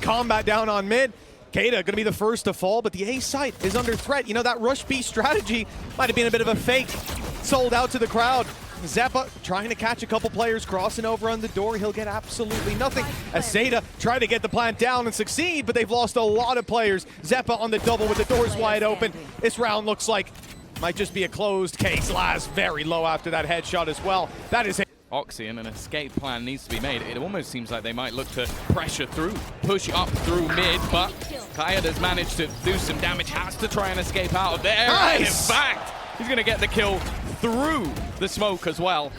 combat down on mid. Zeta going to be the first to fall, but the A site is under threat. You know, that rush B strategy might have been a bit of a fake. Sold out to the crowd. Zeppa trying to catch a couple players, crossing over on the door. He'll get absolutely nothing. As Zeta try to get the plant down and succeed, but they've lost a lot of players. Zeppa on the double with the doors wide open. This round looks like might just be a closed case. Laz very low after that headshot as well. That is Oxy, and an escape plan needs to be made. It almost seems like they might look to pressure through, push up through mid, but Kaeda's managed to do some damage, has to try and escape out of there. Nice. And in fact, he's going to get the kill through the smoke as well,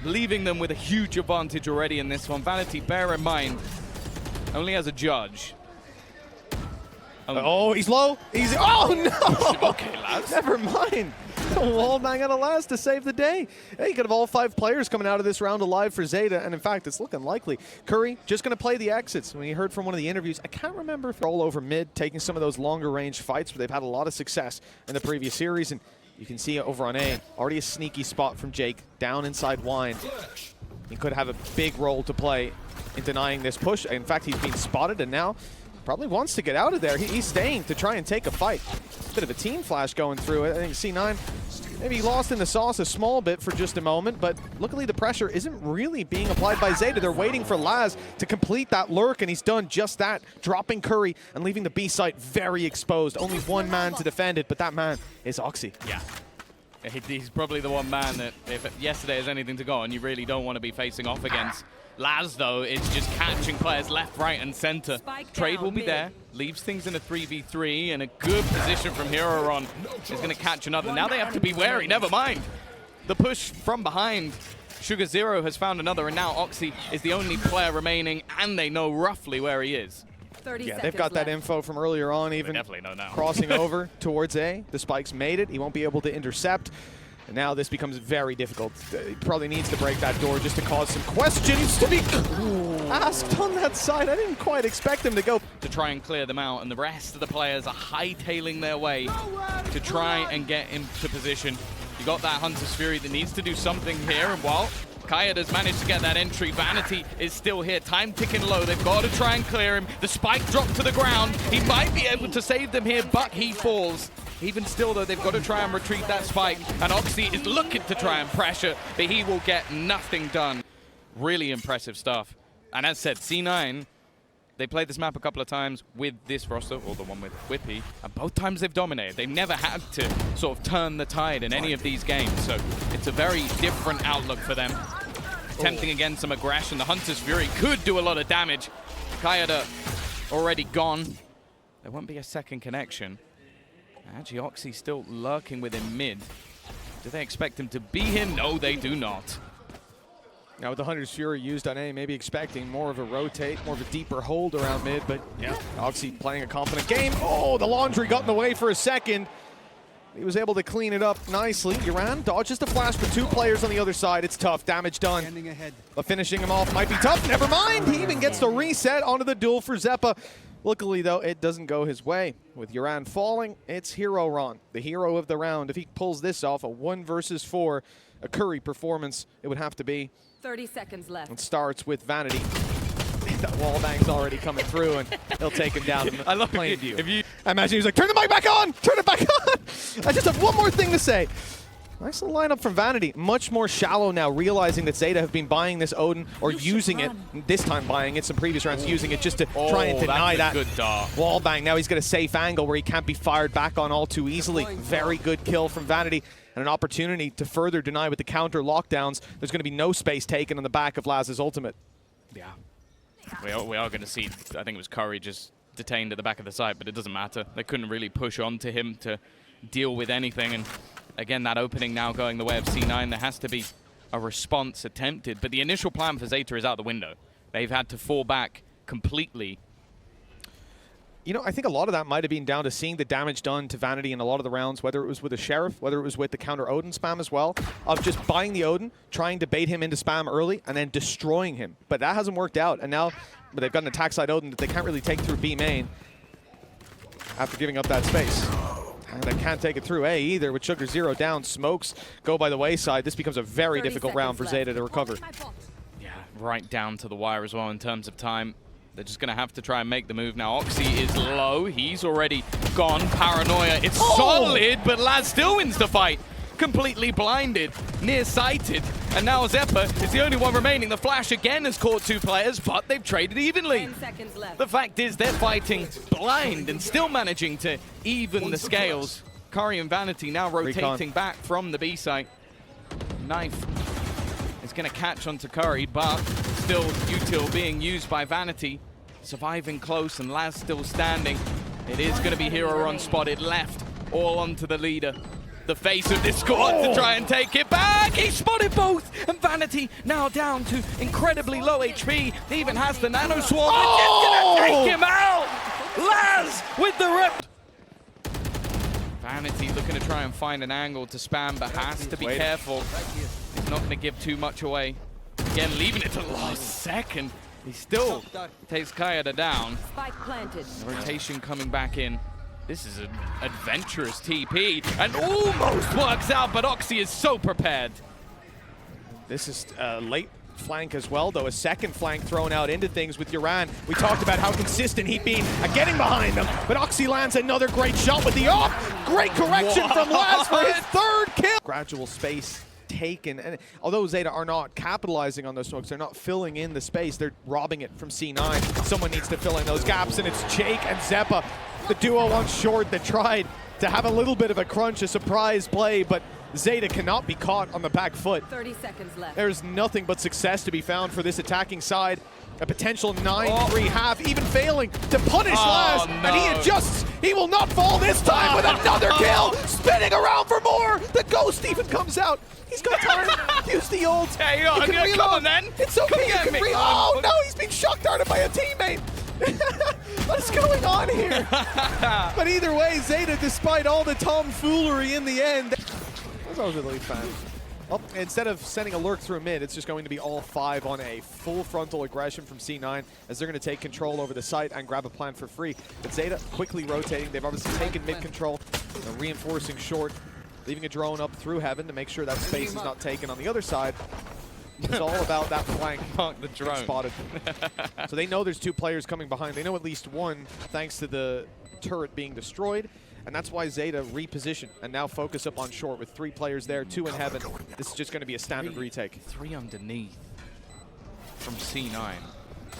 leaving them with a huge advantage already in this one. Vanity, bear in mind, only as a judge. Oh, he's low. He's oh no. Okay, lads. Never mind. Wall bang out of Laz to save the day. Hey, you could have all 5 players coming out of this round alive for Zeta, and in fact, it's looking likely. Curry just going to play the exits. When he heard from one of the interviews, I can't remember if they're all over mid, taking some of those longer range fights, but they've had a lot of success in the previous series, and you can see over on A, already a sneaky spot from Jake, down inside Wine. He could have a big role to play in denying this push. In fact, he's been spotted, and now probably wants to get out of there. He's staying to try and take a fight. Bit of a team flash going through it. I think C9 maybe lost in the sauce a small bit for just a moment, but luckily the pressure isn't really being applied by Zeta. They're waiting for Laz to complete that lurk, and he's done just that, dropping Curry and leaving the B site very exposed. Only one man to defend it, but that man is Oxy. Yeah. He's probably the one man that, if yesterday is anything to go on, you really don't want to be facing off against. Laz, though, is just catching players left, right, and center. Trade will be there. Leaves things in a 3v3, and a good position from Hero on. Is going to catch another. Now they have to be wary. Never mind. The push from behind. Sugar Zero has found another, and now Oxy is the only player remaining, and they know roughly where he is. Yeah, they've got that info from earlier on, even definitely know now. Crossing over towards A. The spike's made it. He won't be able to intercept. And now this becomes very difficult. He probably needs to break that door just to cause some questions to be asked on that side. I didn't quite expect him to go. To try and clear them out, and the rest of the players are hightailing their way to try and get into position. You got that Hunter's Fury that needs to do something here, and while Kaeda's managed to get that entry, Vanity is still here. Time ticking low. They've got to try and clear him. The spike dropped to the ground. He might be able to save them here, but he falls. Even still, though, they've got to try and retrieve that spike. And Oxy is looking to try and pressure, but he will get nothing done. Really impressive stuff. And as said, C9, they played this map a couple of times with this roster, or the one with Whippy, and both times they've dominated. They've never had to sort of turn the tide in any of these games, so it's a very different outlook for them. Attempting again some aggression. The Hunter's Fury could do a lot of damage. Kaeda already gone. There won't be a second connection. Actually, Oxy still lurking within mid. Do they expect him to be here? No, they do not. Now with the Hunter's Fury used on A, maybe expecting more of a rotate, more of a deeper hold around mid, but yeah, Oxy playing a confident game. Oh, the laundry got in the way for a second. He was able to clean it up nicely. Uran dodges the flash with 2 players on the other side. It's tough, damage done. But finishing him off might be tough. Never mind, he even gets the reset onto the duel for Zeppa. Luckily, though, it doesn't go his way. With Uran falling, it's Hero Ron, the hero of the round. If he pulls this off, a 1 versus 4, a Curry performance, it would have to be. 30 seconds left. It starts with Vanity. That wall bang's already coming through, and he'll take him down in plain view. I imagine he was like, turn the mic back on! Turn it back on! I just have one more thing to say. Nice little lineup from Vanity. Much more shallow now, realizing that Zeta have been buying this Odin, or using it, this time buying it, some previous rounds using it just to try and deny that wall bang. Now he's got a safe angle where he can't be fired back on all too easily. Very good kill from Vanity, and an opportunity to further deny with the counter lockdowns. There's going to be no space taken on the back of Laz's ultimate. Yeah. We are going to see, I think it was Curry just detained at the back of the site, but it doesn't matter. They couldn't really push on to him to deal with anything, and again, that opening now going the way of C9. There has to be a response attempted, but the initial plan for Zeta is out the window. They've had to fall back completely. You know, I think a lot of that might have been down to seeing the damage done to Vanity in a lot of the rounds, whether it was with the Sheriff, whether it was with the counter Odin spam as well, of just buying the Odin, trying to bait him into spam early, and then destroying him. But that hasn't worked out, and now they've got an attack side Odin that they can't really take through B main after giving up that space. And they can't take it through A either, with Sugar Zero down. Smokes go by the wayside. This becomes a very difficult round for Zeta to recover. Yeah, right down to the wire as well in terms of time. They're just going to have to try and make the move now. Oxy is low. He's already gone. Paranoia. It's solid, but Laz still wins the fight. Completely blinded, nearsighted. And now Zeta is the only one remaining. The Flash again has caught 2 players, but they've traded evenly. 10 seconds left. The fact is they're fighting blind and still managing to even the scales. Curry and Vanity now rotating back from the B site. Knife is going to catch onto Curry, but still util being used by Vanity. Surviving close and Laz still standing. It is going to be Hero Run spotted left, all onto the leader. The face of this squad to try and take it back. He spotted both, and Vanity now down to incredibly low HP. He even has the nano swarm. It's gonna take him out. Laz with the rip. Vanity looking to try and find an angle to spam, but has to be careful. He's not going to give too much away. Again, leaving it to the last second. He still takes Kayada down. Spike planted. The rotation coming back in. This is an adventurous TP, and almost works out, but Oxy is so prepared. This is late flank as well, though. A second flank thrown out into things with Uran. We talked about how consistent he'd been at getting behind them, but Oxy lands another great shot with the off. Great correction from Laz for his 3rd kill. Gradual space taken, and although Zeta are not capitalizing on those smokes, they're not filling in the space, they're robbing it from C9. Someone needs to fill in those gaps, and it's Jake and Zeppa, the duo on short that tried to have a little bit of a crunch, a surprise play, but Zeta cannot be caught on the back foot. 30 seconds left. There's nothing but success to be found for this attacking side. A potential 9-3 half, even failing to punish Laz, no. and he adjusts. He will not fall this time with another kill, spinning around for more. The ghost even comes out. He's got time. Use the ult. Hang on, He can come on then. It's okay. Come You can reload. Oh no, he's being shock darted by a teammate. What's going on here? But either way, Zeta, despite all the tomfoolery in the end, that's always really fun. Oh, instead of sending a lurk through mid, it's just going to be all 5 on A. Full frontal aggression from C9 as they're going to take control over the site and grab a plan for free. But Zeta quickly rotating. They've obviously taken mid control, reinforcing short, leaving a drone up through heaven to make sure that space is not taken on the other side. It's all about that flank. The drone spotted. So they know there's 2 players coming behind. They know at least one, thanks to the turret being destroyed. And that's why Zeta reposition and now focus up on short with 3 players there, 2 in heaven. This is just going to be a standard retake. 3 underneath from C9.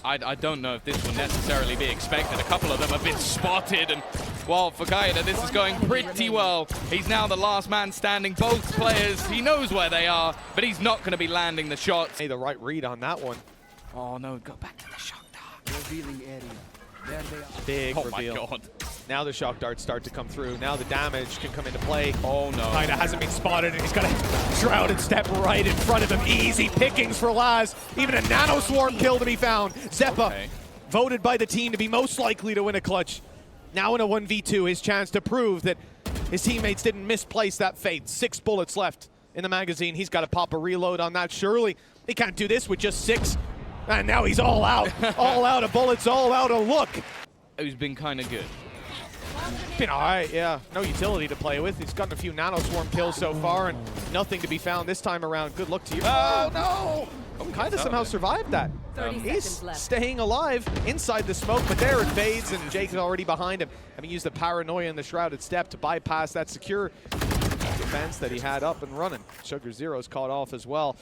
I don't know if this will necessarily be expected. A couple of them have been spotted, and well, for Kayada, this is going pretty well. He's now the last man standing. Both players, he knows where they are, but he's not going to be landing the shots. Hey, the right read on that one. Oh no, go back to the shock dart. Revealing area. There they are. Big reveal. Oh my god. Now the shock darts start to come through. Now the damage can come into play. Oh no. Kayada hasn't been spotted, and he's got a shrouded step right in front of him. Easy pickings for Laz. Even a nano swarm kill to be found. Zeppa, voted by the team to be most likely to win a clutch. Now in a 1v2, his chance to prove that his teammates didn't misplace that fate. 6 bullets left in the magazine. He's got to pop a reload on that. Surely he can't do this with just 6. And now he's all out. All out of bullets, all out of look. Who's been kind of good. Been all right, yeah. No utility to play with. He's gotten a few nano swarm kills so far, and nothing to be found this time around. Good luck to you. Oh, no! Kayada somehow survived that. 30 He's seconds left. staying alive inside the smoke, but there it fades, and Jake is already behind him. Having used the paranoia and the shrouded step to bypass that secure defense that he had up and running. Sugar Zero's caught off as well.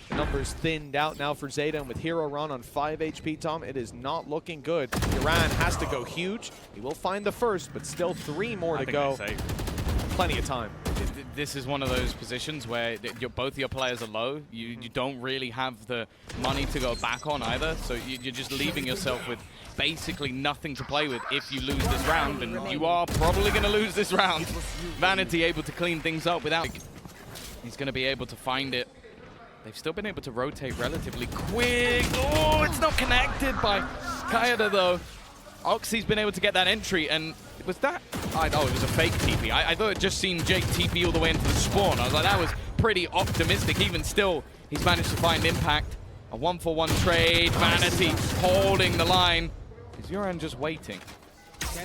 The numbers thinned out now for Zeta, and with Hero Run on 5 HP, Tom, it is not looking good. Uran has to go huge. He will find the first, but still 3 more to go. Plenty of time. This is one of those positions where both your players are low. You don't really have the money to go back on either, so you're just leaving yourself with basically nothing to play with if you lose this round, and you are probably going to lose this round. Vanity able to clean things up without... He's going to be able to find it. They've still been able to rotate relatively quick. Oh, it's not connected by Kayada, though. Oxy's been able to get that entry, and was that... Oh, it was a fake TP. I thought it just seen Jake TP all the way into the spawn. I was like, that was pretty optimistic. Even still, he's managed to find impact. A 1-for-1 trade. Vanity holding the line. Is Uran just waiting?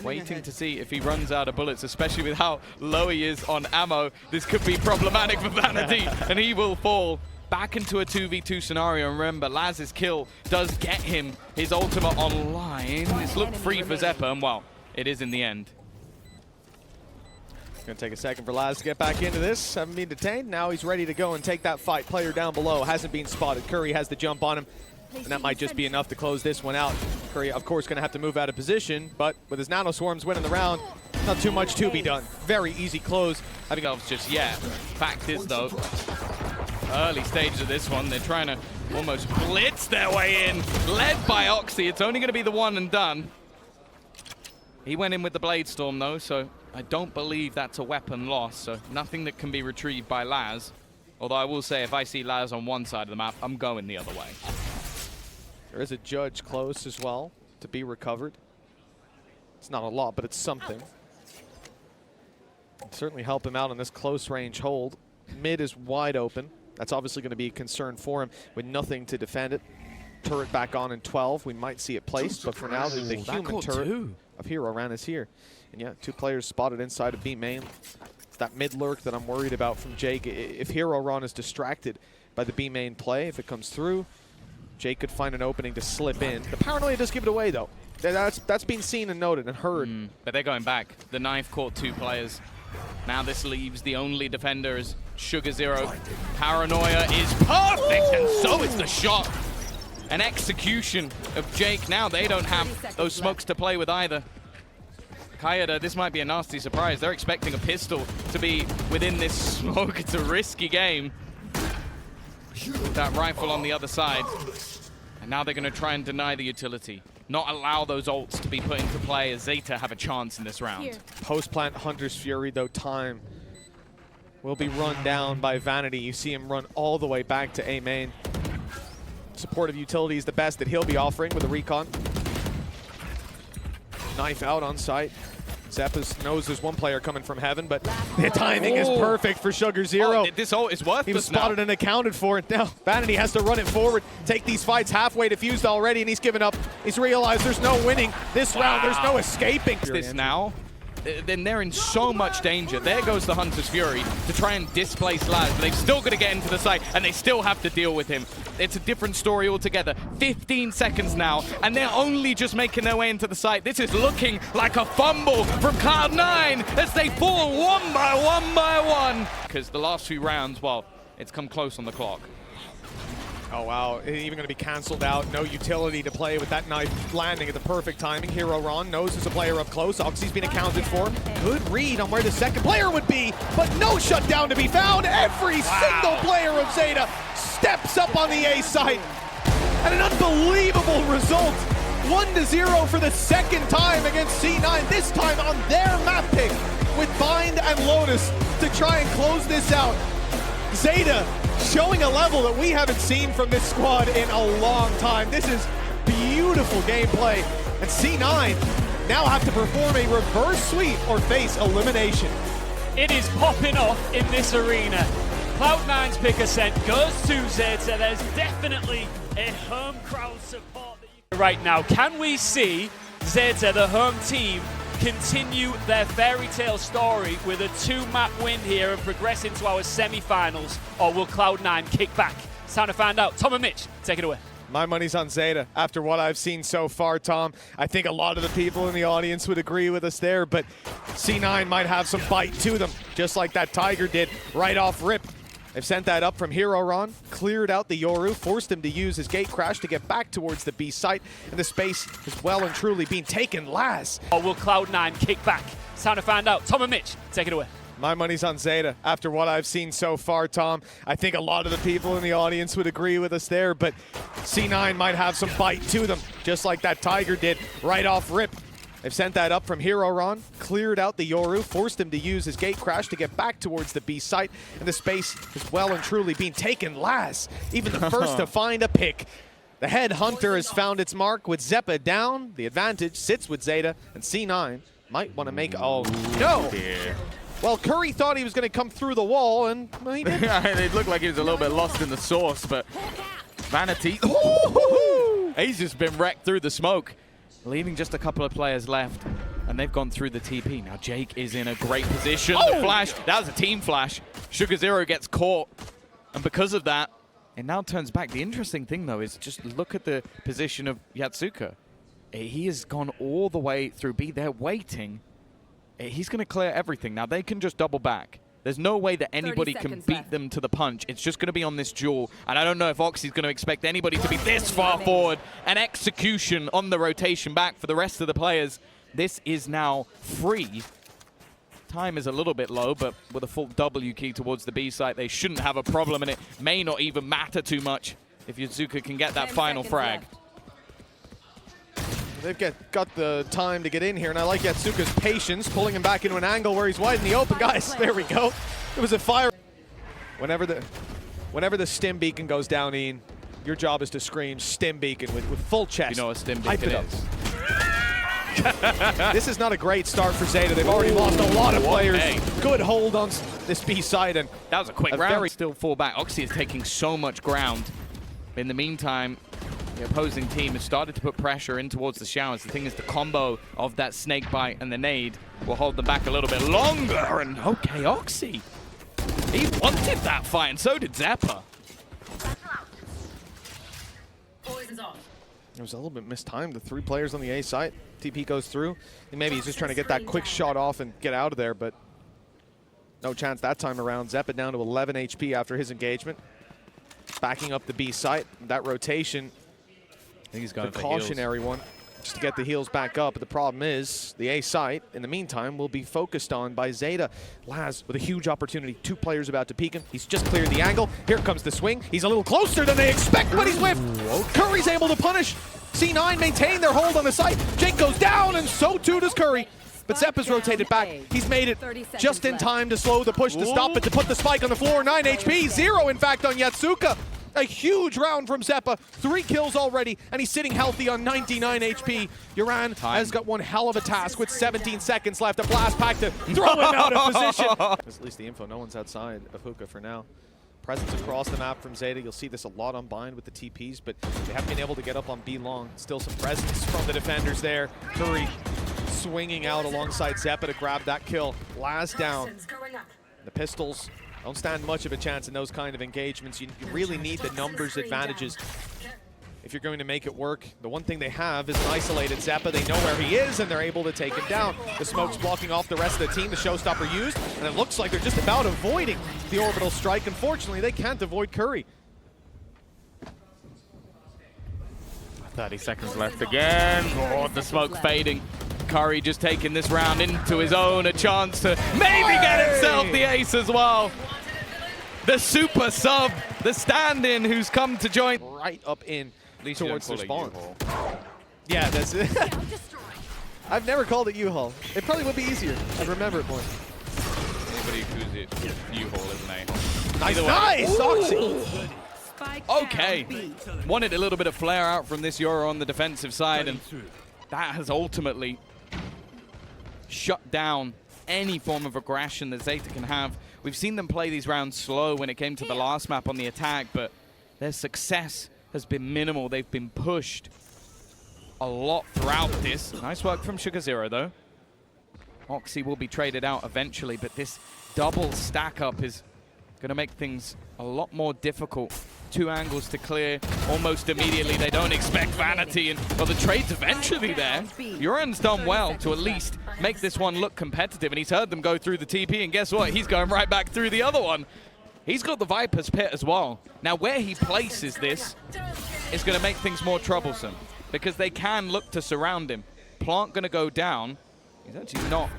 Waiting to see if he runs out of bullets, especially with how low he is on ammo. This could be problematic for Vanity, and he will fall. back into a 2v2 scenario. And remember, Laz's kill does get him his ultimate online. It's looked free for Zeta, and well, it is in the end. Gonna take a second for Laz to get back into this. Haven't been detained. Now he's ready to go and take that fight. Player down below hasn't been spotted. Curry has the jump on him, and that might just be enough to close this one out. Curry, of course, gonna have to move out of position, but with his nano swarms winning the round, not too much to be done. Very easy close. I think that was just yet. Fact is, though, early stages of this one, they're trying to almost blitz their way in. Led by Oxy. It's only going to be the one and done. He went in with the Blade Storm, though, so I don't believe that's a weapon loss, so nothing that can be retrieved by Laz. Although I will say, if I see Laz on one side of the map, I'm going the other way. There is a judge close as well to be recovered. It's not a lot, but it's something. It'd certainly help him out on this close range hold. Mid is wide open. That's obviously going to be a concern for him with nothing to defend it. Turret back on in 12. We might see it placed, but for now, the human turret of Hero Ran is here. And yeah, 2 players spotted inside of B main. It's that mid lurk that I'm worried about from Jake. If Hero Ran is distracted by the B main play, if it comes through, Jake could find an opening to slip in. The paranoia does give it away, though. That's been seen and noted and heard. But they're going back. The knife caught 2 players. Now this leaves the only defender as Sugar Zero. Paranoia is perfect, and so is the shot. An execution of Jake. Now they don't have those smokes to play with either. Kayada, this might be a nasty surprise. They're expecting a pistol to be within this smoke. It's a risky game. With that rifle on the other side. And now they're going to try and deny the utility. Not allow those ults to be put into play as Zeta have a chance in this round. Post-plant Hunter's Fury, though, time will be run down by Vanity. You see him run all the way back to A main. Supportive utility is the best that he'll be offering with a recon. Knife out on site. Zeppas knows there's one player coming from heaven, but the timing is perfect for Sugar Zero. This ult is worthless. He was spotted and accounted for it. Now Vanity has to run it forward, take these fights halfway diffused already, and he's given up. He's realized there's no winning this round. There's no escaping. This now, then they're in so much danger. There goes the Hunter's Fury to try and displace Laz, but they've still got to get into the site, and they still have to deal with him. It's a different story altogether. 15 seconds now, and they're only just making their way into the site. This is looking like a fumble from Cloud9 as they fall one by one. Because the last few rounds, well, it's come close on the clock. Oh, wow. Even going to be canceled out. No utility to play with that knife landing at the perfect timing. Hero Ron knows there's a player up close. Oxy's been accounted for. Good read on where the second player would be, but no shutdown to be found. Every single player of Zeta steps up on the A site. And an unbelievable result. 1-0 for the second time against C9, this time on their map pick with Bind and Lotus to try and close this out. Zeta showing a level that we haven't seen from this squad in a long time. This is beautiful gameplay. And C9 now have to perform a reverse sweep or face elimination. It is popping off in this arena. Cloud9's pick ascent goes to Zeta. There's definitely a home crowd support right now. Can we see Zeta, the home team, continue their fairy tale story with a 2-map win here and progress into our semi-finals, or will Cloud9 kick back? It's time to find out. Tom and Mitch, take it away. My money's on Zeta. After what I've seen so far, Tom, I think a lot of the people in the audience would agree with us there, but C9 might have some bite to them, just like that Tiger did right off rip. They've sent that up from Hero Ron, cleared out the Yoru, forced him to use his gate crash to get back towards the B site, and the space is well and truly being taken. Laz. Or will Cloud9 kick back? It's time to find out. Tom and Mitch, take it away. My money's on Zeta. After what I've seen so far, Tom, I think a lot of the people in the audience would agree with us there, but C9 might have some bite to them, just like that Tiger did right off rip. They've sent that up from Hero Ron, cleared out the Yoru, forced him to use his gate crash to get back towards the B site, and the space is well and truly being taken. Laz, even the first to find a pick. The head hunter has found its mark with Zeppa down. The advantage sits with Zeta, and C9 might want to make, oh no! Dear. Well, Curry thought he was going to come through the wall, and well, he didn't. It looked like he was a little bit lost in the sauce, but Vanity, he's just been wrecked through the smoke. Leaving just a couple of players left, and they've gone through the TP. Now Jake is in a great position. The flash, that was a team flash. Sugar Zero gets caught, and because of that, it now turns back. The interesting thing, though, is just look at the position of Yatsuka. He has gone all the way through B. They're waiting. He's going to clear everything. Now, they can just double back. There's no way that anybody can beat them to the punch. It's just going to be on this duel. And I don't know if Oxy's going to expect anybody to be this far forward. An execution on the rotation back for the rest of the players. This is now free. Time is a little bit low, but with a full W key towards the B site, they shouldn't have a problem, and it may not even matter too much if Yatsuka can get that final frag. They've got the time to get in here, and I like Yatsuka's patience, pulling him back into an angle where he's wide in the open. Guys, there we go. It was a fire. Whenever the stim beacon goes down, Ian, your job is to scream stim beacon with full chest. You know what stim beacon is? This is not a great start for Zeta. They've already lost a lot of players. Good hold on this B side, and that was a quick round. Still fall back. Oxy is taking so much ground. In the meantime, the opposing team has started to put pressure in towards the showers. The thing is, the combo of that snake bite and the nade will hold them back a little bit longer. And okay, Oxy, he wanted that fight, and so did Zeppa. It was a little bit mistimed. The 3 players on the A site. TP goes through. And maybe he's just trying to get that quick shot off and get out of there, but no chance that time around. Zeppa down to 11 HP after his engagement. Backing up the B site. That rotation, I think he's going the cautionary one, just to get the heals back up. But the problem is the A site, in the meantime, will be focused on by Zeta. Laz with a huge opportunity. 2 players about to peek him. He's just cleared the angle. Here comes the swing. He's a little closer than they expect, but he's whiffed. Curry's able to punish. C9 maintain their hold on the site. Jake goes down, and so too does Curry. But Zeppa's rotated back. He's made it just in time to slow the push, to stop it, to put the spike on the floor. 9 HP, 0 in fact on Yatsuka. A huge round from Zeppa. 3 kills already, and he's sitting healthy on 99 HP. Uran has got one hell of a task with 17 seconds left. A blast pack to throw him out of position. That's at least the info. No one's outside of Hookah for now. Presence across the map from Zeta. You'll see this a lot on Bind with the TPs, but they haven't been able to get up on B long. Still some presence from the defenders there. Curry swinging out alongside Zeppa to grab that kill. Laz down. The pistols don't stand much of a chance in those kind of engagements. You really need the numbers advantages if you're going to make it work. The one thing they have is an isolated Zeppa. They know where he is, and they're able to take him down. The smoke's blocking off the rest of the team. The showstopper used, and it looks like they're just about avoiding the orbital strike. Unfortunately, they can't avoid Curry. 30 seconds left again. Oh, the smoke fading. Curry just taking this round into his own, a chance to maybe get himself the ace as well. The super sub, the stand-in who's come to join. Right up in towards the spawn. Yeah, that's it. I've never called it U-Haul. It probably would be easier. I'd remember it more. Anybody who's it, U-Haul is an A-Haul. Nice! Oxy. Okay. Wanted a little bit of flare out from this Euro on the defensive side, and that has ultimately shut down any form of aggression that Zeta can have. We've seen them play these rounds slow when it came to the last map on the attack, but their success has been minimal. They've been pushed a lot throughout this. Nice work from Sugar Zero, though. Oxy will be traded out eventually, but this double stack up is going to make things a lot more difficult. 2 angles to clear almost immediately. They don't expect Vanity, and well, the trade's eventually there. Uran's done well to at least make this one look competitive, and he's heard them go through the TP, and guess what? He's going right back through the other one. He's got the Viper's Pit as well. Now, where he places this is going to make things more troublesome, because they can look to surround him. Plant going to go down. He's actually not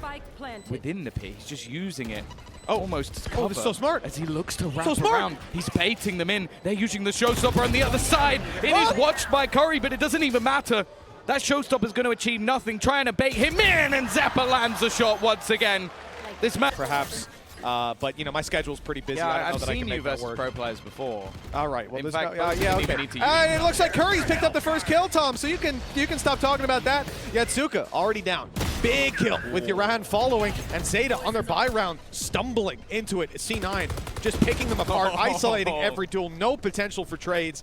within the pit. He's just using it. Almost as cover. Oh, that's so smart. As he looks to wrap around. He's baiting them in. They're using the showstopper on the other side. It is watched by Curry, but it doesn't even matter. That showstopper's going to achieve nothing, trying to bait him in, and Zeppa lands a shot once again. This match, perhaps, but you know, my schedule's pretty busy. Yeah, I don't know I've that I seen can you make that versus work. pro players before. All right. Well, in fact, yeah, okay. It looks like Curry's picked up the first kill, Tom. So you can stop talking about that. Yatsuka already down. Big kill with Uran following, and Zeta on their buy round, stumbling into it. C9 just picking them apart, isolating every duel. No potential for trades.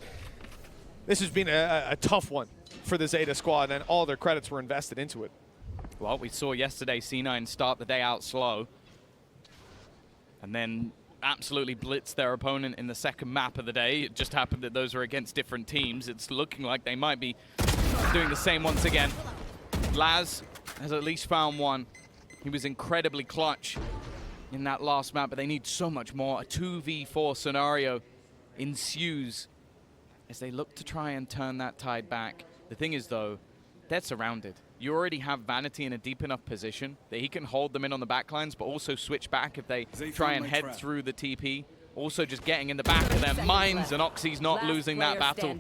This has been a tough one for the Zeta squad, and all their credits were invested into it. Well, we saw yesterday C9 start the day out slow, and then absolutely blitzed their opponent in the second map of the day. It just happened that those were against different teams. It's looking like they might be doing the same once again. Laz has at least found one. He was incredibly clutch in that last map, but they need so much more. A 2v4 scenario ensues as they look to try and turn that tide back. The thing is, though, they're surrounded. You already have Vanity in a deep enough position that he can hold them in on the backlines, but also switch back if they try and head through the TP. Also just getting in the back of their minds, and Oxy's not losing that battle.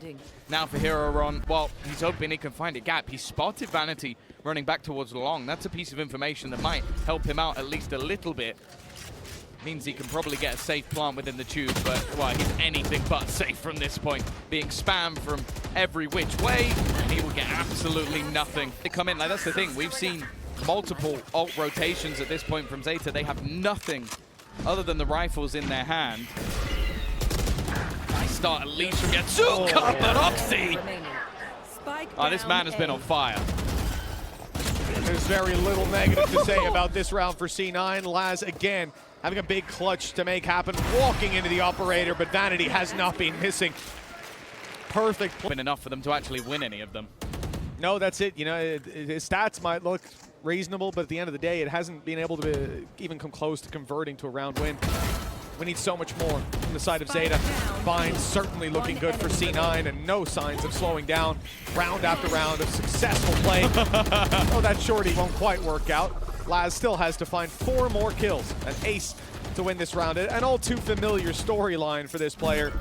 Now for HeroRon, well, he's hoping he can find a gap. He spotted Vanity running back towards Long. That's a piece of information that might help him out at least a little bit. Means he can probably get a safe plant within the tube, but well, he's anything but safe from this point. Being spammed from every which way, and he will get absolutely nothing. They come in, like that's the thing, we've seen multiple ult rotations at this point from Zeta. They have nothing other than the rifles in their hand. Nice start at least from Yatsuka, but Oxy! Oh, this man has been on fire. There's very little negative to say about this round for C9. Laz again having a big clutch to make happen, walking into the operator, but Vanity has not been missing. Perfect. Been enough for them to actually win any of them. No, that's it. You know, his stats might look reasonable, but at the end of the day, it hasn't been able to even come close to converting to a round win. We need so much more from the side of Zeta. Bind certainly looking good for C9 and no signs of slowing down. Round after round of successful play. Oh, that shorty won't quite work out. Laz still has to find 4 more kills, an ace to win this round. An all too familiar storyline for this player.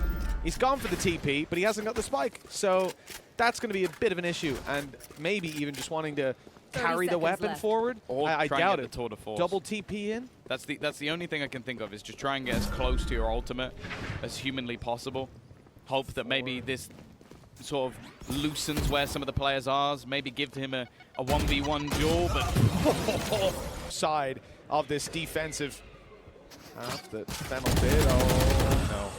He's gone for the TP, but he hasn't got the spike. So that's going to be a bit of an issue, and maybe even just wanting to carry the weapon forward. Or I doubt it. Tour de force. Double TP in. That's the only thing I can think of, is just try and get as close to your ultimate as humanly possible. Hope that maybe this sort of loosens where some of the players are. Maybe give him a 1v1 duel, but side of this defensive half that Fennel did. Oh no.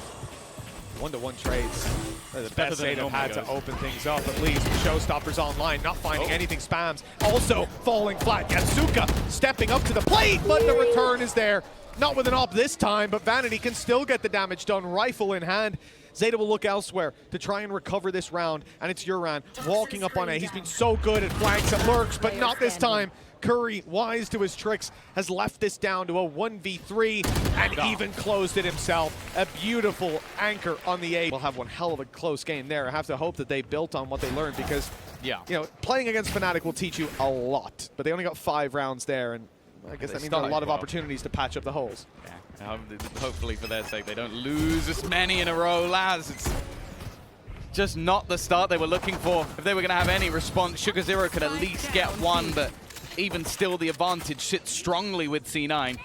1-to-1 trades. They're the best Zeta had to open things up at least. Showstoppers online, not finding anything, spams. Also falling flat. Yatsuka stepping up to the plate, but the return is there. Not with an op this time, but Vanity can still get the damage done, rifle in hand. Zeta will look elsewhere to try and recover this round, and it's Uran walking up on A. He's been so good at flanks and lurks, but not this time. Curry, wise to his tricks, has left this down to a 1v3 and even closed it himself. A beautiful anchor on the A. We'll have one hell of a close game there. I have to hope that they built on what they learned, because you know, playing against Fnatic will teach you a lot, but they only got 5 rounds there, and I guess that means there are a lot of opportunities to patch up the holes. Yeah. Hopefully for their sake they don't lose this many in a row. Laz, it's just not the start they were looking for. If they were going to have any response, Sugar Zero could at least get one, but even still the advantage sits strongly with C9.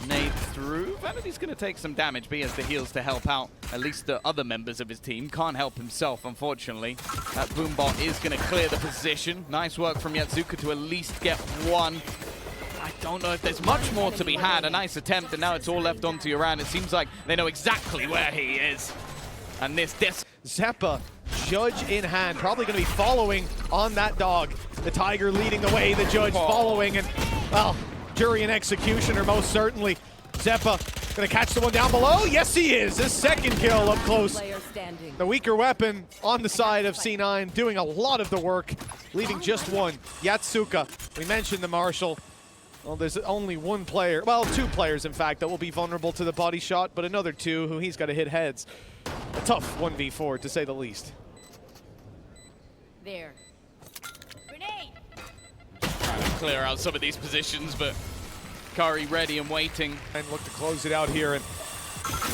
Nade through. Vanity's going to take some damage, but he has the heals to help out at least the other members of his team. Can't help himself, unfortunately. That Boombot is going to clear the position. Nice work from Yatsuka to at least get one. I don't know if there's much more to be had. A nice attempt, and now it's all left onto Uran. It seems like they know exactly where he is. And this Zeppa, Judge in hand, probably going to be following on that dog. The Tiger leading the way, the Judge following, and, well, Jury and Executioner most certainly. Zeppa going to catch the one down below. Yes, he is. His second kill up close. The weaker weapon on the side of C9, doing a lot of the work, leaving just one. Yatsuka, we mentioned the Marshal. Well, there's only one player, well, 2 players, in fact, that will be vulnerable to the body shot, but another 2 who he's got to hit heads. A tough 1v4, to say the least. There. Grenade! Trying to clear out some of these positions, but Curry ready and waiting. And look to close it out here, and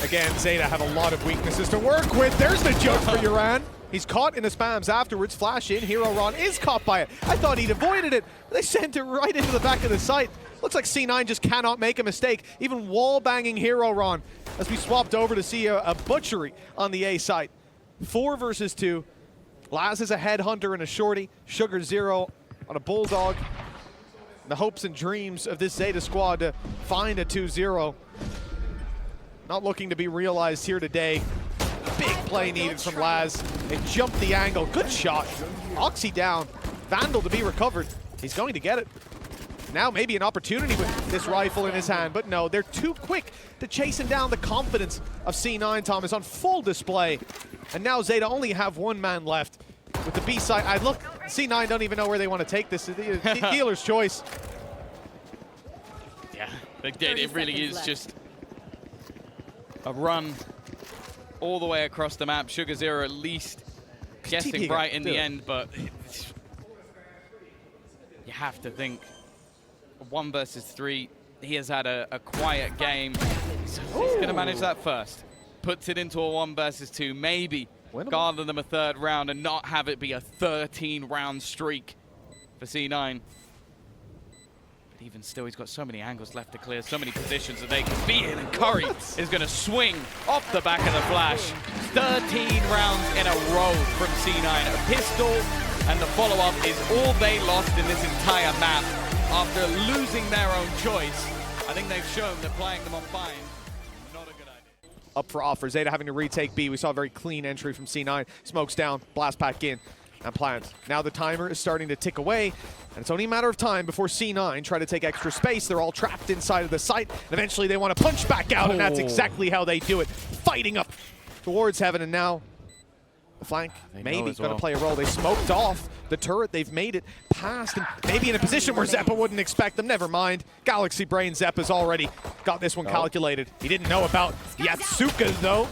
again, Zeta have a lot of weaknesses to work with. There's the Judge for Uran. He's caught in the spams afterwards. Flash in. HeroRon is caught by it. I thought he'd avoided it. They sent it right into the back of the site. Looks like C9 just cannot make a mistake. Even wall-banging HeroRon as we swapped over to see a butchery on the A site. 4 versus 2. Laz is a headhunter and a shorty. Sugar Zero on a bulldog. The hopes and dreams of this Zeta squad to find a 2-0. Not looking to be realized here today. Big play needed from Laz. They jumped the angle. Good shot. Oxy down. Vandal to be recovered. He's going to get it. Now maybe an opportunity with this rifle in his hand, but no, they're too quick to chasing down. The confidence of C9, Tom, is on full display. And now Zeta only have one man left. With the B side, look, C9 don't even know where they want to take this. The dealer's choice. Yeah, it really is just a run all the way across the map. Sugar Zero at least guessing right in the end, but you have to think 1 versus 3. He has had a quiet game. So he's going to manage that first. Puts it into a 1 versus 2, maybe garner them a 3rd round and not have it be a 13-round streak for C9. But even still, he's got so many angles left to clear, so many positions that they can be in, and Curry is going to swing off the back of the flash. 13 rounds in a row from C9. A pistol, and the follow-up is all they lost in this entire map. After losing their own choice, I think they've shown that playing them on Bind, not a good idea. Up for offer, Zeta having to retake B. We saw a very clean entry from C9. Smokes down, blast back in, and plant. Now the timer is starting to tick away, and it's only a matter of time before C9 try to take extra space. They're all trapped inside of the site, and eventually they want to punch back out, and that's exactly how they do it. Fighting up towards heaven, and now the flank maybe going to play a role. They smoked off the turret. They've made it past, and maybe in a position where Zeppa wouldn't expect them. Never mind. Galaxy Brain Zeppa's already got this one calculated. He didn't know about Yatsuka, though.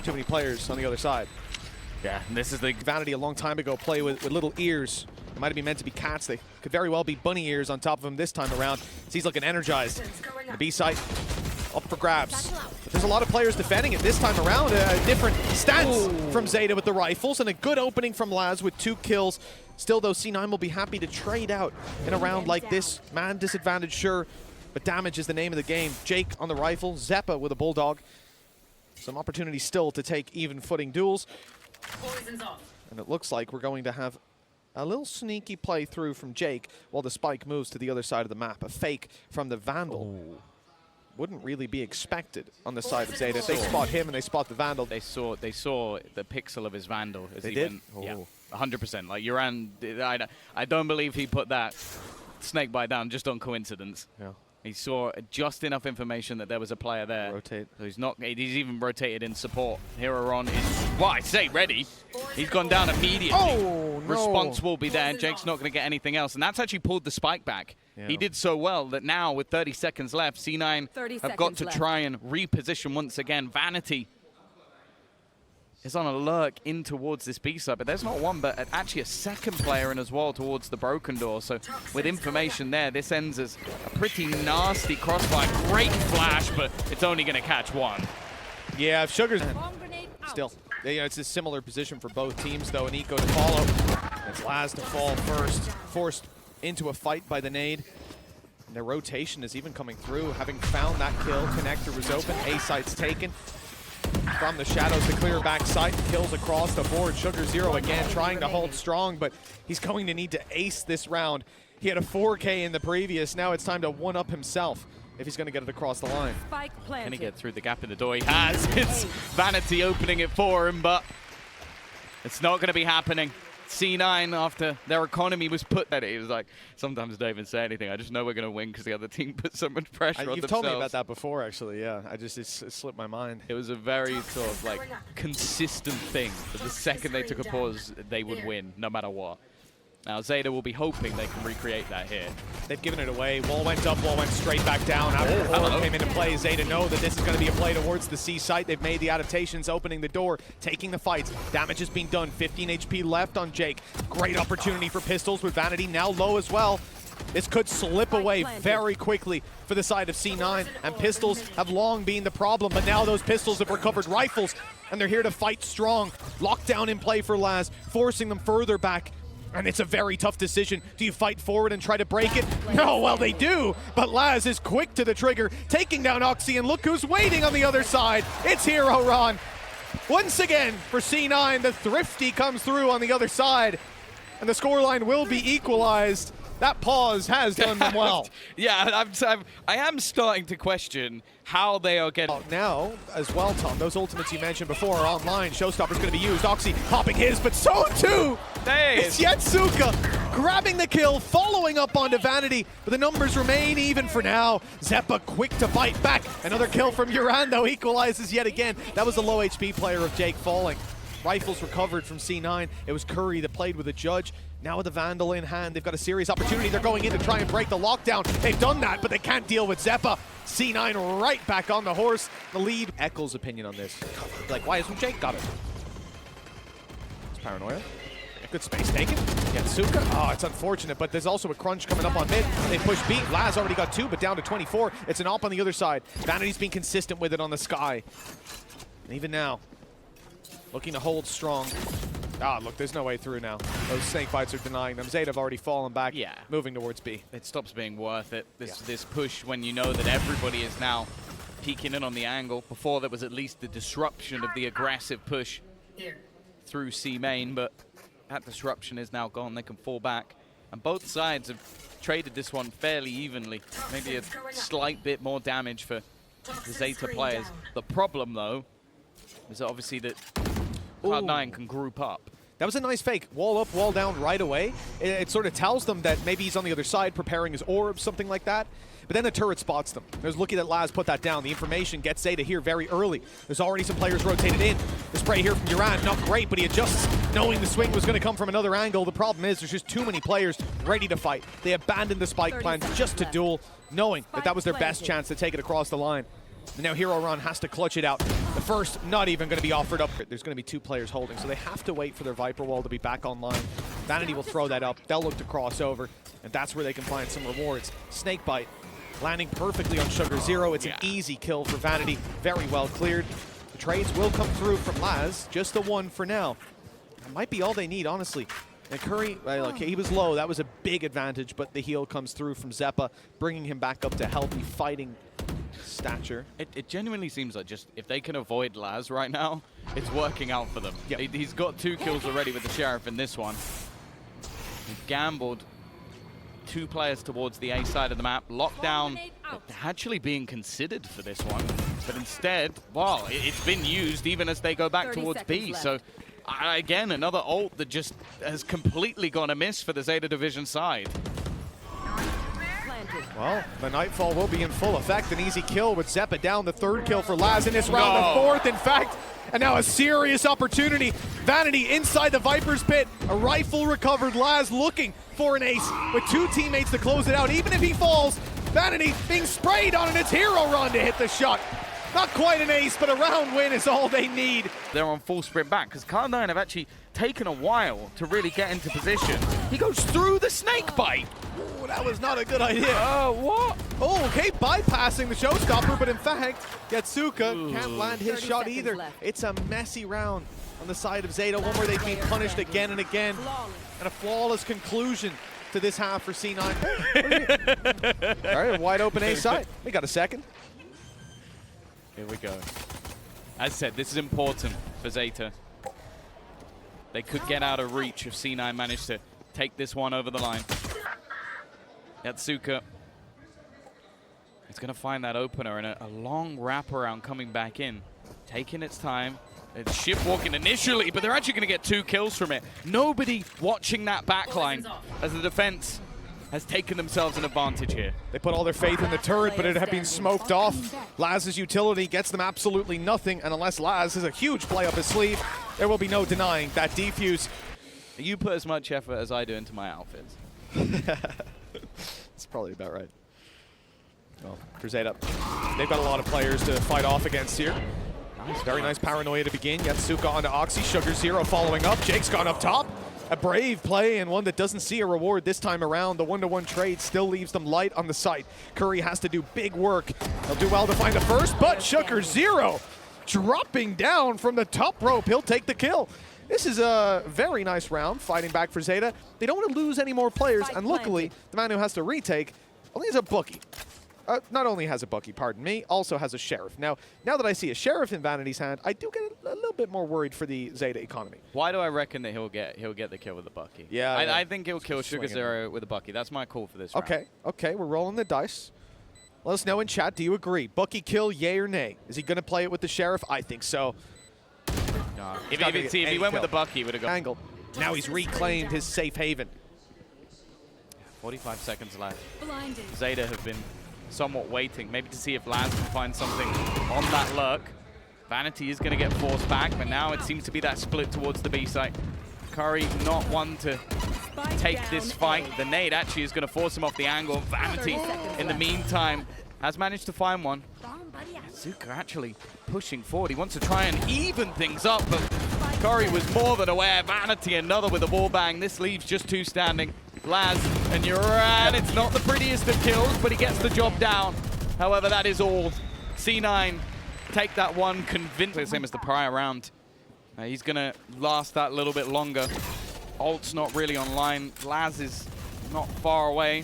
Too many players on the other side. Yeah, and this is the Vanity a long time ago play with little ears. They might have been meant to be cats. They could very well be bunny ears on top of him this time around. He's looking energized. The B site up for grabs. But there's a lot of players defending it this time around. A different stance from Zeta with the rifles, and a good opening from Laz with 2 kills. Still, though, C9 will be happy to trade out in a round like this. Man disadvantage, sure, but damage is the name of the game. Jake on the rifle, Zeppa with a bulldog. Some opportunities still to take even footing duels. And it looks like we're going to have a little sneaky play through from Jake while the spike moves to the other side of the map. A fake from the Vandal. Wouldn't really be expected on the side of Zeta. If they spot him and they spot the Vandal. They saw the pixel of his Vandal. As they he did? Went, yeah, 100%. Like Uran, I don't believe he put that snake bite down just on coincidence. Yeah. He saw just enough information that there was a player there. Rotate. So he's even rotated in support. Heroron is, well, I say ready. He's gone down immediately. Oh, no. Response will be there, and Jake's not going to get anything else. And that's actually pulled the spike back. Yeah. He did so well that now, with 30 seconds left, C9 have got to try and reposition once again. Vanity is on a lurk in towards this B side, but there's not one, but actually a second player in as well towards the broken door. So with information there, this ends as a pretty nasty crossfire. Great flash, but it's only going to catch one. Yeah, if Sugar's still, it's a similar position for both teams, though. An eco to follow. It's Laz to fall first, forced into a fight by the nade. And their rotation is even coming through, having found that kill. Connector was open, A site's taken. From the shadows, the clear back side, kills across the board. Sugar Zero again trying to hold strong, but he's going to need to ace this round. He had a 4K in the previous. Now it's time to one-up himself if he's going to get it across the line. Can he get through the gap in the door? He has. It's Vanity opening it for him, but it's not going to be happening. C9, after their economy was put at it, he was like, sometimes don't even say anything. I just know we're going to win because the other team put so much pressure on themselves. You've told me about that before, actually, yeah. It slipped my mind. It was a very sort of like consistent thing that the second they took a pause, they would win, no matter what. Now Zeta will be hoping they can recreate that here. They've given it away. Wall went up, wall went straight back down. After Horror came into play, Zeta know that this is going to be a play towards the C site. They've made the adaptations, opening the door, taking the fights. Damage has been done. 15 HP left on Jake. Great opportunity for pistols with Vanity now low as well. This could slip away very quickly for the side of C9, and pistols have long been the problem, but now those pistols have recovered rifles, and they're here to fight strong. Lockdown in play for Laz, forcing them further back. And it's a very tough decision. Do you fight forward and try to break it? No, well, they do. But Laz is quick to the trigger, taking down Oxy, and look who's waiting on the other side. It's Heroron. Once again, for C9, the Thrifty comes through on the other side, and the scoreline will be equalized. That pause has done them well. Yeah, I am starting to question how they are getting... Now, as well, Tom, those ultimates you mentioned before are online. Showstopper's going to be used. Oxy popping his, but so too is Yatsuka. grabbing the kill, following up onto Vanity, but the numbers remain even for now. Zeppa quick to bite back. Another kill from Uran, though, equalizes yet again. That was the low HP player of Jake falling. Rifles recovered from C9. It was Curry that played with a judge. Now with the Vandal in hand, they've got a serious opportunity. They're going in to try and break the lockdown. They've done that, but they can't deal with Zeppa. C9 right back on the horse. The lead. Eccles' opinion on this. Like, why hasn't Jake got it? It's paranoia. Good space taken. Yatsuka. Oh, it's unfortunate, but there's also a crunch coming up on mid. They push B. Laz already got 2, but down to 24. It's an op on the other side. Vanity's been consistent with it on the sky. And even now, looking to hold strong. Ah, look, there's no way through now. Those snake bites are denying them. Zeta have already fallen back, moving towards B. It stops being worth it, this push, when you know that everybody is now peeking in on the angle. Before, there was at least the disruption of the aggressive push through C main, but that disruption is now gone. They can fall back. And both sides have traded this one fairly evenly. Maybe a slight bit more damage for the Zeta players. The problem, though, is obviously that Cloud9 can group up. That was a nice fake. Wall up, wall down right away. It sort of tells them that maybe he's on the other side preparing his orb, something like that. But then the turret spots them. It was lucky that Laz put that down. The information gets Zeta here very early. There's already some players rotated in. The spray here from Uran, not great, but he adjusts, knowing the swing was going to come from another angle. The problem is there's just too many players ready to fight. They abandoned the spike plan just to duel, knowing that that was their best chance to take it across the line. And now Hero Run has to clutch it out. The first not even going to be offered up. There's going to be 2 players holding, so they have to wait for their Viper wall to be back online. Vanity will throw that up. They'll look to cross over, and that's where they can find some rewards. Snakebite landing perfectly on Sugar Zero. It's an easy kill for Vanity. Very well cleared. The trades will come through from Laz. Just the one for now. That might be all they need, honestly. And Curry, look, he was low. That was a big advantage, but the heal comes through from Zeppa, bringing him back up to healthy fighting stature. It genuinely seems like just if they can avoid Laz right now, it's working out for them. Yep. He's got 2 kills already with the Sheriff in this one. He gambled 2 players towards the A side of the map. Lockdown actually being considered for this one, but instead, well, it's been used even as they go back towards B. So again, another ult that just has completely gone amiss for the Zeta Division side. Well, the Nightfall will be in full effect. An easy kill with Zeppa down. The 3rd kill for Laz in this round. The 4th, in fact. And now a serious opportunity. Vanity inside the Viper's pit. A rifle recovered. Laz looking for an ace with 2 teammates to close it out. Even if he falls, Vanity being sprayed on, and it's Hero Run to hit the shot. Not quite an ace, but a round win is all they need. They're on full sprint back because Cloud9 have actually taken a while to really get into position. He goes through the snake bite. Ooh, that was not a good idea. What? Oh, okay, bypassing the showstopper, but in fact, Yatsuka can't land his shot either. It's a messy round on the side of Zeta, one where they've been punished again and again. And a flawless conclusion to this half for C9. All right, a wide open A side. We got a second. Here we go. As said, this is important for Zeta. They could get out of reach if C9 managed to take this one over the line. Yatsuka is going to find that opener, and a long wraparound coming back in. Taking its time. It's ship walking initially, but they're actually going to get 2 kills from it. Nobody watching that backline as the defense has taken themselves an advantage here. They put all their faith in the turret, but it had been smoked off. Laz's utility gets them absolutely nothing, and unless Laz has a huge play up his sleeve, there will be no denying that defuse. You put as much effort as I do into my outfits. That's probably about right. Well, for Zeta, they've got a lot of players to fight off against here. Nice, very nice paranoia to begin. Yatsuka onto Oxy, Sugar Zero following up. Jake's gone up top. A brave play and one that doesn't see a reward this time around. The 1-to-1 trade still leaves them light on the site. Curry has to do big work. He'll do well to find the first, but Sugar Zero dropping down from the top rope. He'll take the kill. This is a very nice round, fighting back for Zeta. They don't want to lose any more players, and luckily, the man who has to retake only has a bookie. Not only has a bookie, pardon me, also has a Sheriff. Now that I see a Sheriff in Vanity's hand, I do get a little bit more worried for the Zeta economy. Why do I reckon that he'll get the kill with the Bucky? Yeah, I think he'll kill Sugar Zero with a Bucky. That's my call for this round. Okay, we're rolling the dice. Let us know in chat, do you agree? Bucky kill, yay or nay? Is he going to play it with the Sheriff? I think so. No. If he went with the Bucky, he would have gone. Angle. Now he's reclaimed his safe haven. 45 seconds left. Blinded. Zeta have been somewhat waiting, maybe to see if Laz can find something on that lurk. Vanity is going to get forced back, but now it seems to be that split towards the B site. Curry not one to take this fight. The nade actually is going to force him off the angle. Vanity, in the meantime, has managed to find one. Zuka actually pushing forward. He wants to try and even things up, but Curry was more than aware. Vanity, another with a wall bang. This leaves just two standing. Laz and Uran. It's not the prettiest of kills, but he gets the job down. However, that is all. C9 take that one convincingly, same as the prior round. He's going to last that little bit longer. Ult's not really online. Laz is not far away.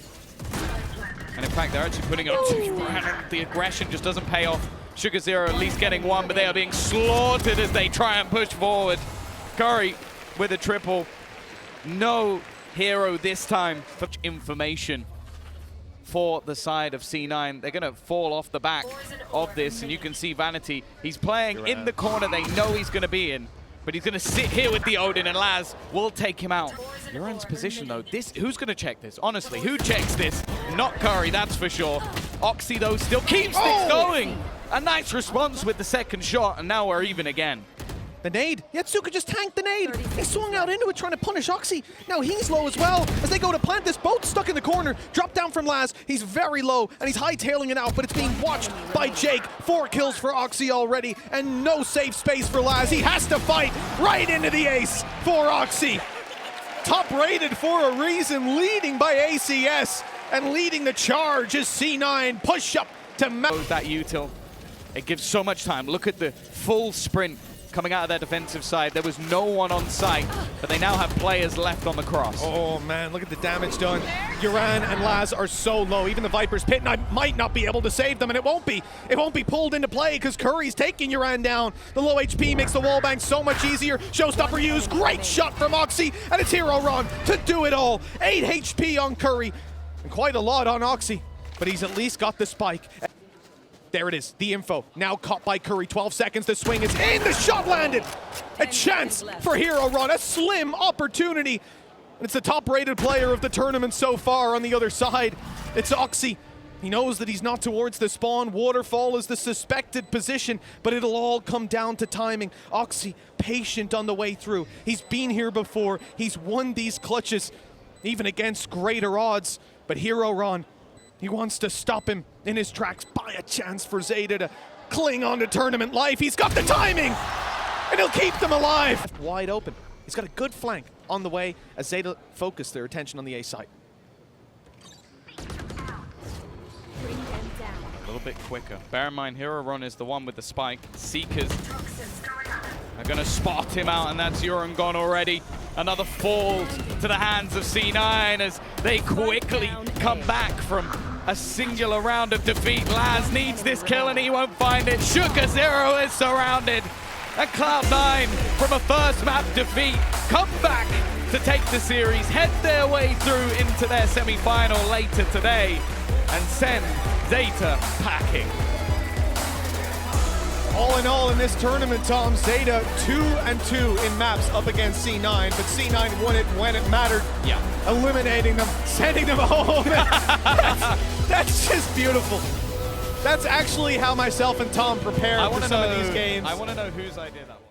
And in fact, they're actually putting it up to Uran. The aggression just doesn't pay off. Sugar Zero at least getting one, but they are being slaughtered as they try and push forward. Curry with a triple. No hero this time. Such information for the side of C9. They're going to fall off the back of this, and you can see Vanity. He's playing in the corner they know he's going to be in, but he's going to sit here with the Odin, and Laz will take him out. Uran's position, though. Who's going to check this? Honestly, who checks this? Not Curry, that's for sure. Oxy, though, still keeps things going. A nice response with the second shot, and now we're even again. The nade. Yatsuka just tanked the nade. He swung out into it trying to punish Oxy. Now he's low as well. As they go to plant this, both stuck in the corner. Drop down from Laz. He's very low, and he's hightailing it out, but it's being watched by Jake. 4 kills for Oxy already, and no safe space for Laz. He has to fight right into the ace for Oxy. Top rated for a reason, leading by ACS, and leading the charge is C9. Push up to that util. It gives so much time. Look at the full sprint coming out of their defensive side. There was no one on site, but they now have players left on the cross. Oh man, look at the damage done. Uran and Laz are so low. Even the Viper's Pit might not be able to save them, and it won't be pulled into play because Curry's taking Uran down. The low HP makes the wall bang so much easier. Showstopper used. Great shot from Oxy, and it's Hero Ron to do it all. 8 HP on Curry, and quite a lot on Oxy, but he's at least got the spike. There it is, the info. Now caught by Curry, 12 seconds to swing. It's in, the shot landed. A chance for Hero Run, a slim opportunity. It's the top-rated player of the tournament so far on the other side. It's Oxy. He knows that he's not towards the spawn. Waterfall is the suspected position, but it'll all come down to timing. Oxy, patient on the way through. He's been here before. He's won these clutches, even against greater odds. But Hero Run, he wants to stop him in his tracks, buy a chance for Zeta to cling on to tournament life. He's got the timing, and he'll keep them alive. Wide open. He's got a good flank on the way as Zeta focus their attention on the A site. A little bit quicker. Bear in mind, Hero Run is the one with the spike. Seekers are going to spot him out, and that's Uran gone already. Another fall to the hands of C9 as they quickly come back from a singular round of defeat. Laz needs this kill, and he won't find it. Sugar Zero is surrounded. And Cloud9, from a first map defeat, come back to take the series, head their way through into their semi-final later today, and send Zeta packing. All in all in this tournament, Tom, Zeta 2-2 in maps up against C9, but C9 won it when it mattered. Yeah. Eliminating them, sending them home. That's just beautiful. That's actually how myself and Tom prepare for some of these games. I want to know whose idea that was.